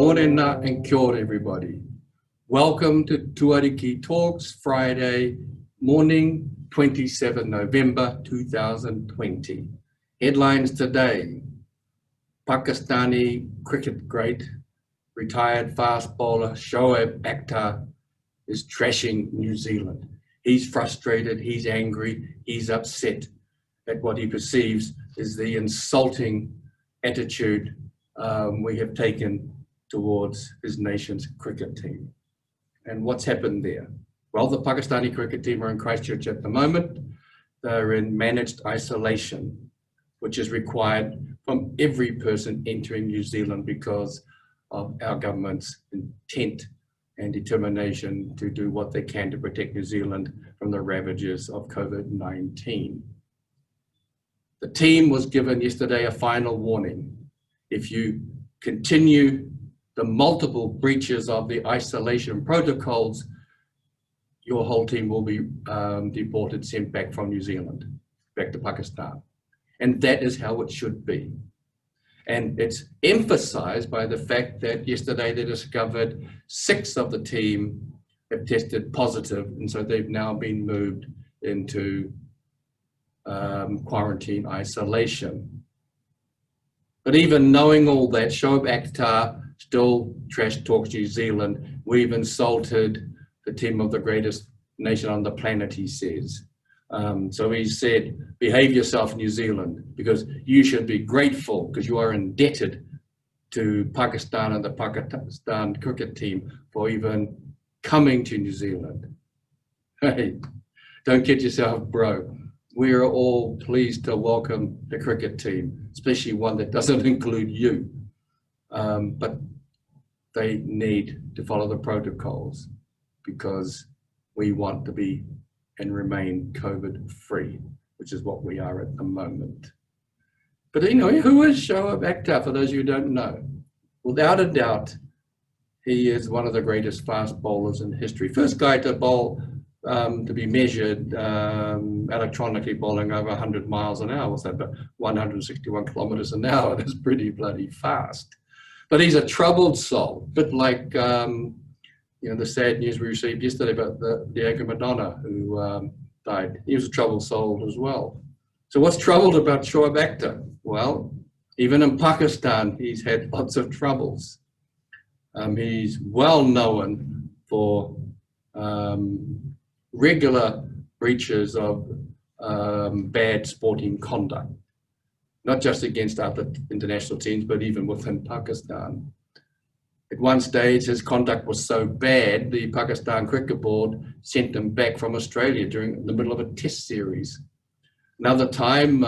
Morena and kia ora, everybody. Welcome to Tuariki Talks, Friday morning, 27 November 2020. Headlines today: Pakistani cricket great, retired fast bowler Shoaib Akhtar is trashing New Zealand. He's frustrated, he's angry, he's upset at what he perceives is the insulting attitude we have taken towards his nation's cricket team. And what's happened there? Well, the Pakistani cricket team are in Christchurch at the moment. They're in managed isolation, which is required from every person entering New Zealand because of our government's intent and determination to do what they can to protect New Zealand from the ravages of COVID-19. The team was given yesterday a final warning. If you continue the multiple breaches of the isolation protocols, your whole team will be deported, sent back from New Zealand, back to Pakistan. And that is how it should be. And it's emphasized by the fact that yesterday they discovered 6 of the team have tested positive, and so they've now been moved into quarantine isolation. But even knowing all that, Shoaib Akhtar still trash talks New Zealand. We've insulted the team of the greatest nation on the planet, he says. So he said, behave yourself, New Zealand, because you should be grateful because you are indebted to Pakistan and the Pakistan cricket team for even coming to New Zealand. Hey, don't kid yourself, bro. We are all pleased to welcome the cricket team, especially one that doesn't include you. But they need to follow the protocols because we want to be and remain COVID-free, which is what we are at the moment. But you know, who is Shoaib Akhtar, for those of you who don't know? Without a doubt, he is one of the greatest fast bowlers in history. First guy to bowl, to be measured electronically bowling over 100 miles an hour, so about 161 kilometers an hour. That's pretty bloody fast. But he's a troubled soul, a bit like you know, the sad news we received yesterday about the Diego Maradona who died. He was a troubled soul as well. So what's troubled about Shoaib Akhtar? Well, even in Pakistan, he's had lots of troubles. He's well known for regular breaches of bad sporting conduct, not just against other international teams, but even within Pakistan. At one stage, his conduct was so bad, the Pakistan Cricket Board sent him back from Australia during the middle of a test series. Another time,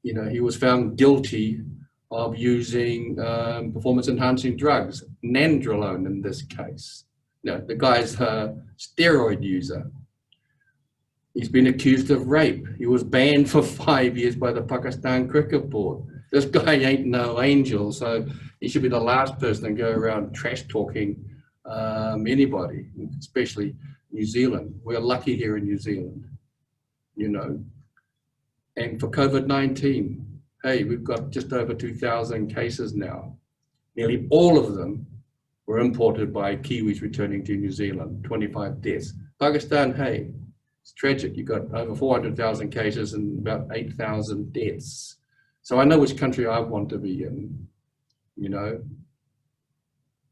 you know, he was found guilty of using performance-enhancing drugs, nandrolone in this case. You know, the guy's a steroid user. He's been accused of rape. He was banned for 5 years by the Pakistan Cricket Board. This guy ain't no angel, so he should be the last person to go around trash talking anybody, especially New Zealand. We're lucky here in New Zealand, you know. And for COVID-19, hey, we've got just over 2,000 cases now. Nearly all of them were imported by Kiwis returning to New Zealand, 25 deaths. Pakistan, hey, it's tragic. You've got over 400,000 cases and about 8,000 deaths. So I know which country I want to be in, you know.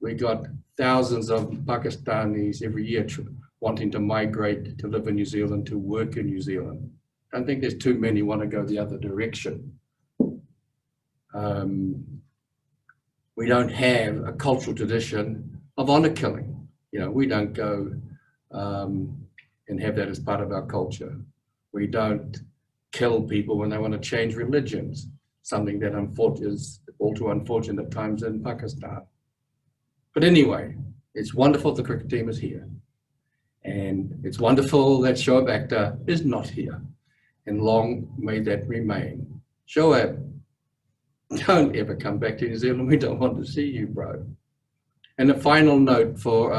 We got thousands of Pakistanis every year wanting to migrate to live in New Zealand, to work in New Zealand. I don't think there's too many want to go the other direction. We don't have a cultural tradition of honor killing. You know, we don't go and have that as part of our culture. We don't kill people when they want to change religions, something that is all too unfortunate at times in Pakistan. But anyway, it's wonderful the cricket team is here. And it's wonderful that Shoaib Akhtar is not here. And long may that remain. Shoaib, don't ever come back to New Zealand. We don't want to see you, bro. And a final note for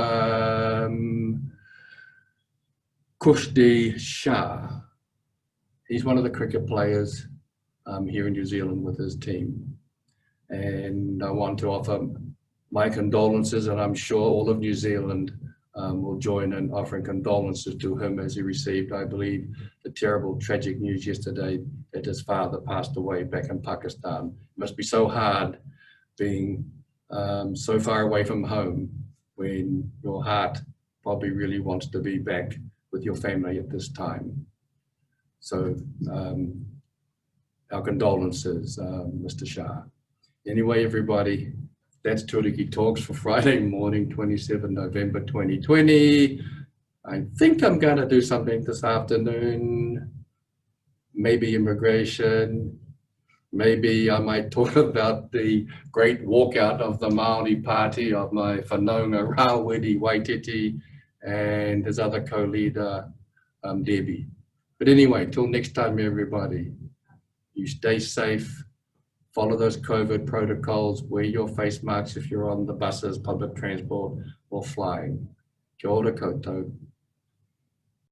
Kushdi Shah. He's one of the cricket players here in New Zealand with his team. And I want to offer my condolences, and I'm sure all of New Zealand will join in offering condolences to him as he received, I believe, the terrible, tragic news yesterday that his father passed away back in Pakistan. It must be so hard being so far away from home when your heart probably really wants to be back with your family at this time. So our condolences, Mr. Shah. Anyway, everybody, that's Tuariki Talks for Friday morning, 27 November 2020. I think I'm going to do something this afternoon, maybe immigration. Maybe I might talk about the great walkout of the Māori party of my whanaunga Rawiri Waititi and his other co-leader, Debbie. But anyway, till next time, everybody, you stay safe. Follow those COVID protocols, wear your face masks if you're on the buses, public transport, or flying. Kia ora koutou.